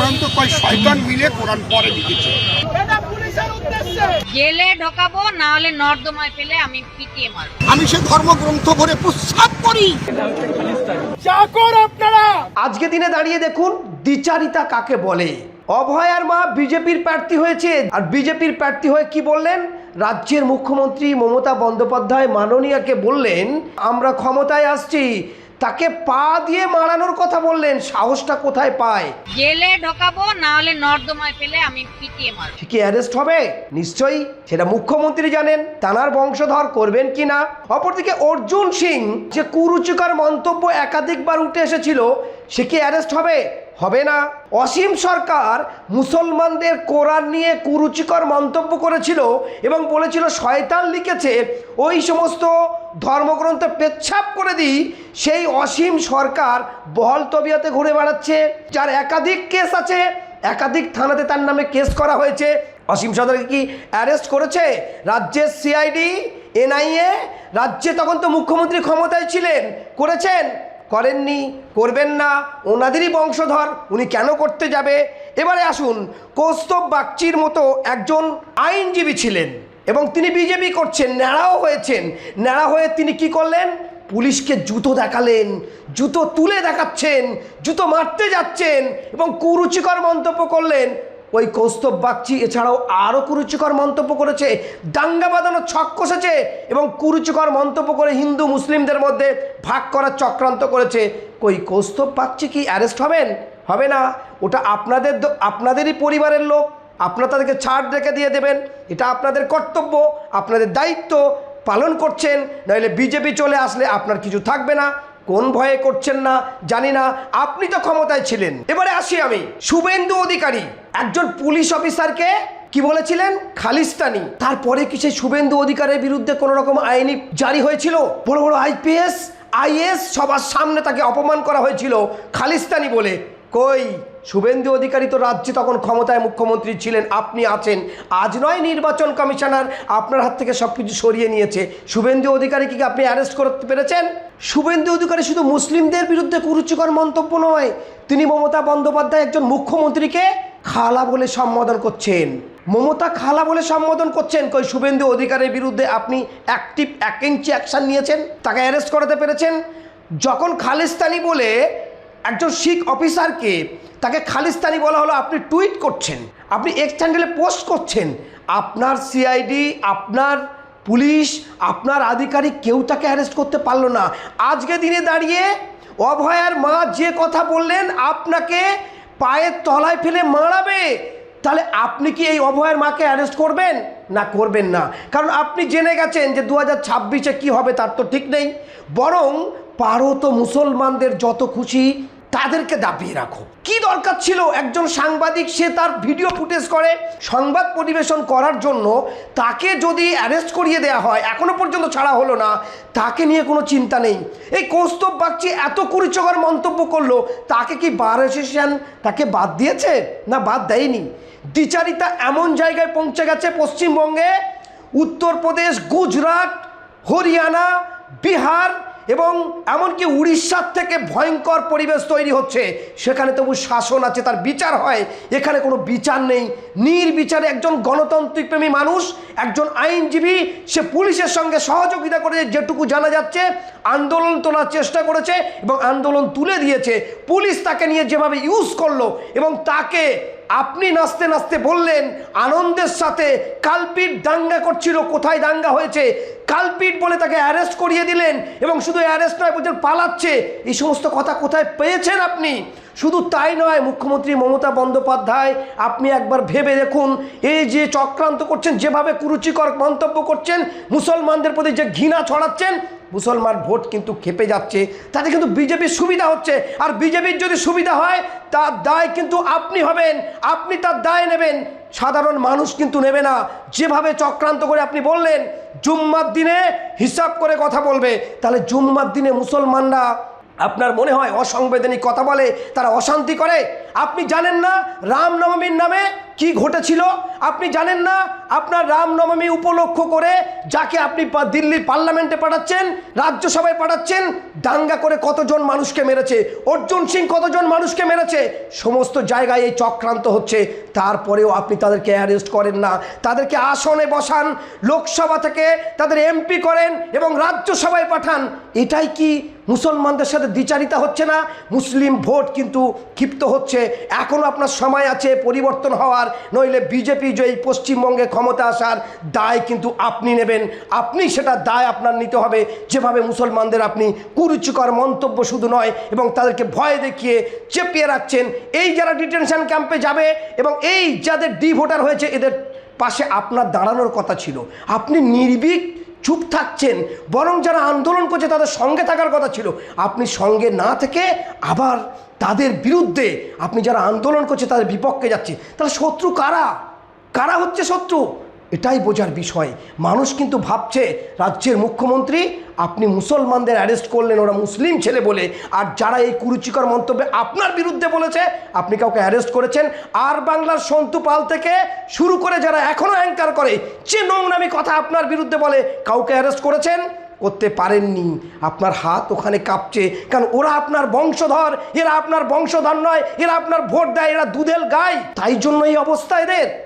কোরআন তো কয় শয়তান মিলে কোরআন পরে লিখেছে। জেলে ঢোকাবো, না হলে নর্দমায় ফেলে আমি পিটিয়ে মারবো। আমি সে ধর্মগ্রন্থ ভরে প্রস্রাব করি। আজকে দিনে দাঁড়িয়ে দেখুন দ্বিচারিতা কাকে বলে। অভয়ার মা বিজেপির প্রার্থী হয়েছে, আর বিজেপির প্রার্থী হয়ে কি বললেন? রাজ্যের মুখ্যমন্ত্রী মমতা বন্দ্যোপাধ্যায় মাননীয়াকে বললেন আমরা ক্ষমতায় আসছি, তাকে পা দিয়ে মারানোর কথা বললেন। সাহসটা কোথায় পায়? জেলে ঢোকাবো, না হলে নর্দমায় ফেলে আমি পিটিয়ে মারবো। কি অ্যারেস্ট হবে? নিশ্চয়ই, সেটা মুখ্যমন্ত্রী জানেন, তানার বংশধর করবেন কিনা। অপরদিকে অর্জুন সিং, যে কুরুচিকর মন্তব্য একাধিকবার উঠে এসেছিল, সে কি অ্যারেস্ট হবে? হবে না। অসীম সরকার মুসলমানদের কোরআন নিয়ে কুরুচিকর মন্তব্য করেছিল এবং বলেছিল শয়তান লিখেছে, ওই সমস্ত ধর্মগ্রন্থ পেচ্ছাপ করে দিই। সেই অসীম সরকার বহল তবিয়তে ঘুরে বেড়াচ্ছে, যার একাধিক কেস আছে, একাধিক থানাতে তার নামে কেস করা হয়েছে। অসীম সরকারকে কি অ্যারেস্ট করেছে রাজ্যের সিআইডি, এনআইএ? রাজ্যে তখন তো মুখ্যমন্ত্রী ক্ষমতায় ছিলেন, করেছেন? করেননি, করবেন না, ওনাদেরই বংশধর, উনি কেন করতে যাবে? এবারে আসুন, কৌস্তব বাগচির মতো একজন আইনজীবী ছিলেন এবং তিনি বিজেপি করছেন, ন্যাড়াও হয়েছেন। ন্যাড়া হয়ে তিনি কি করলেন? পুলিশকে জুতো দেখালেন, জুতো তুলে দেখাচ্ছেন, জুতো মারতে যাচ্ছেন এবং কুরুচিকর মন্তব্য করলেন। ওই কৌস্তব বাগচি এছাড়াও আরও কুরুচিকর মন্তব্য করেছে, দাঙ্গা বাঁধানোর ছক কষেছে এবং কুরুচিকর মন্তব্য করে হিন্দু মুসলিমদের মধ্যে ভাগ করার চক্রান্ত করেছে। ওই কৌস্তব বাগচি কি অ্যারেস্ট হবেন? হবে না। ওটা আপনাদেরই পরিবারের লোক, আপনারা তাদেরকে ছাড় রেখে দিয়ে দেবেন, এটা আপনাদের কর্তব্য, আপনাদের দায়িত্ব পালন করছেন। নইলে বিজেপি চলে আসলে আপনার কিছু থাকবে না। কোন ভয়ে করছেন না জানি না, আপনি তো ক্ষমতায় ছিলেন। এবারে আসি আমি, শুভেন্দু অধিকারী একজন পুলিশ অফিসারকে কি বলেছিলেন? খালিস্তানি। তারপরে কি সেই শুভেন্দু অধিকারীর বিরুদ্ধে কোনো রকম আইনি জারি হয়েছিল? বড় বড় আইপিএস আইএস সবার সামনে তাকে অপমান করা হয়েছিল খালিস্তানি বলে। কই, শুভেন্দু অধিকারী তো রাজ্যে তখন ক্ষমতায় মুখ্যমন্ত্রী ছিলেন, আপনি আছেন। আজ নয় নির্বাচন কমিশনার আপনার হাত থেকে সব কিছু সরিয়ে নিয়েছে, শুভেন্দু অধিকারীকে কি আপনি অ্যারেস্ট করতে পেরেছেন? শুভেন্দু অধিকারী শুধু মুসলিমদের বিরুদ্ধে কুরুচিকর মন্তব্য নয়, তিনি মমতা বন্দ্যোপাধ্যায় একজন মুখ্যমন্ত্রীকে খালা বলে সম্বোধন করছেন। মমতা খালা বলে সম্বোধন করছেন। কই, শুভেন্দু অধিকারীর বিরুদ্ধে আপনি অ্যাক্টিভ 1 ইঞ্চি অ্যাকশান নিয়েছেন, তাকে অ্যারেস্ট করাতে পেরেছেন? যখন খালিস্তানি বলে একজন শিখ অফিসারকে তাকে খালিস্তানি বলা হলো, আপনি টুইট করছেন, আপনি এক্স হ্যান্ডেলে পোস্ট করছেন, আপনার সিআইডি, আপনার পুলিশ, আপনার আধিকারিক কেউ তাকে অ্যারেস্ট করতে পারলো না। আজকে দিনে দাঁড়িয়ে অভয়ার মা যে কথা বললেন আপনাকে পায়ের তলায় ফেলে মারাবে, তাহলে আপনি কি এই অভয়ার মাকে অ্যারেস্ট করবেন? না, করবেন না। কারণ আপনি জেনে গেছেন যে 2026-এ কী হবে তার তো ঠিক নেই। বরং পারো তো মুসলমানদের যত খুশি তাদেরকে দাবিয়ে রাখো। কি দরকার ছিল একজন সাংবাদিক, সে তার ভিডিও ফুটেজ করে সংবাদ পরিবেশন করার জন্য, তাকে যদি অ্যারেস্ট করিয়ে দেওয়া হয়, এখনো পর্যন্ত ছাড়া হলো না, তাকে নিয়ে কোনো চিন্তা নেই। এই কৌস্তব বাগচি এত কুরুচিকর মন্তব্য করলো, তাকে কি বার অ্যাসোসিয়েশন তাকে বাদ দিয়েছে? না, বাদ দেয়নি। দ্বিচারিতা এমন জায়গায় পৌঁছে গেছে, পশ্চিমবঙ্গে, উত্তরপ্রদেশ, গুজরাট, হরিয়ানা, বিহার এবং এমনকি উড়িষ্যার থেকে ভয়ঙ্কর পরিবেশ তৈরি হচ্ছে। সেখানে তবু শাসন আছে, তার বিচার হয়। এখানে কোনো বিচার নেই, নির্বিচারে একজন গণতান্ত্রিকপ্রেমী মানুষ, একজন আইনজীবী, সে পুলিশের সঙ্গে সহযোগিতা করে, যেটুকু জানা যাচ্ছে আন্দোলন তোলার চেষ্টা করেছে এবং আন্দোলন তুলে দিয়েছে। পুলিশ তাকে নিয়ে যেভাবে ইউজ করলো এবং তাকে আপনি নাচতে নাচতে বললেন আনন্দের সাথে কালপিট দাঙ্গা করছিল, কোথায় দাঙ্গা হয়েছে, কালপিট বলে তাকে অ্যারেস্ট করিয়ে দিলেন এবং শুধু অ্যারেস্ট নয়, বলছেন পালাচ্ছে। এই সমস্ত কথা কোথায় পেয়েছেন আপনি? শুধু তাই নয়, মুখ্যমন্ত্রী মমতা বন্দ্যোপাধ্যায়, আপনি একবার ভেবে দেখুন, এই যে চক্রান্ত করছেন, যেভাবে কুরুচিকর মন্তব্য করছেন, মুসলমানদের প্রতি যে ঘৃণা ছড়াচ্ছেন, মুসলমান ভোট কিন্তু খেপে যাচ্ছে, তাতে কিন্তু বিজেপির সুবিধা হচ্ছে। আর বিজেপির যদি সুবিধা হয়, তার দায় কিন্তু আপনি হবেন, আপনি তার দায় নেবেন, সাধারণ মানুষ কিন্তু নেবে না। যেভাবে চক্রান্ত করে আপনি বললেন জুম্মার দিনে হিসাব করে কথা বলবে, তাহলে জুম্মার দিনে মুসলমানরা আপনার মনে হয় অসাংবিধানিক কথা বলে, তারা অশান্তি করে? আপনি জানেন না রামনবমীর নামে কি ঘটেছিল আপনি জানেন না? আপনার রামনবমী উপলক্ষ করে যাকে আপনি দিল্লির পার্লামেন্টে পাঠাচ্ছেন, রাজ্যসভায় পাঠাচ্ছেন, দাঙ্গা করে কতজন মানুষকে মেরেছে, অর্জুন সিং কতজন মানুষকে মেরেছে, সমস্ত জায়গায় এই চক্রান্ত হচ্ছে। তারপরেও আপনি তাদেরকে অ্যারেস্ট করেন না, তাদেরকে আসনে বসান, লোকসভা থেকে তাদের এমপি করেন এবং রাজ্যসভায় পাঠান। এটাই কি মুসলমানদের সাথে দ্বিচারিতা হচ্ছে না? মুসলিম ভোট কিন্তু ক্ষিপ্ত হচ্ছে। এখনও আপনার সময় আছে পরিবর্তন হওয়ার, নইলে বিজেপি যে এই পশ্চিমবঙ্গে ক্ষমতা আসার দায় কিন্তু আপনি নেবেন। আপনি সেটা দায় আপনার নিতে হবে। যেভাবে মুসলমানদের আপনি কুরুচিকর মন্তব্য শুধু নয় এবং তাদেরকে ভয় দেখিয়ে চেপিয়ে রাখছেন, এই যারা ডিটেনশন ক্যাম্পে যাবে এবং এই যাদের ভোটার হয়েছে এদের পাশে আপনার দাঁড়ানোর কথা ছিল। আপনি নির্ভীক চুপ থাকছেন, বরং যারা আন্দোলন করছে তাদের সঙ্গে থাকার কথা ছিল। আপনি সঙ্গে না থেকে আবার তাদের বিরুদ্ধে, আপনি যারা আন্দোলন করছে তাদের বিপক্ষে যাচ্ছে। তাহলে শত্রু কারা? কারা হচ্ছে শত্রু? এটাই বোঝার বিষয়। মানুষ কিন্তু ভাবছে রাজ্যের মুখ্যমন্ত্রী আপনি মুসলমানদের অ্যারেস্ট করলেন, ওরা মুসলিম ছেলে বলে, আর যারা এই কুরুচিকর মন্তব্যে আপনার বিরুদ্ধে বলেছে আপনি কাউকে অ্যারেস্ট করেছেন। আর বাংলার সন্তু পাল থেকে শুরু করে যারা এখনও অ্যাঙ্কার করে, যে নোংরামি কথা আপনার বিরুদ্ধে বলে, কাউকে অ্যারেস্ট করেছেন? করতে পারেননি। আপনার হাত ওখানে কাঁপছে, কারণ ওরা আপনার বংশধর, এরা আপনার বংশধর নয়, এরা আপনার ভোট দেয়, এরা দুধেল গায়, তাই জন্য এই অবস্থা এদের।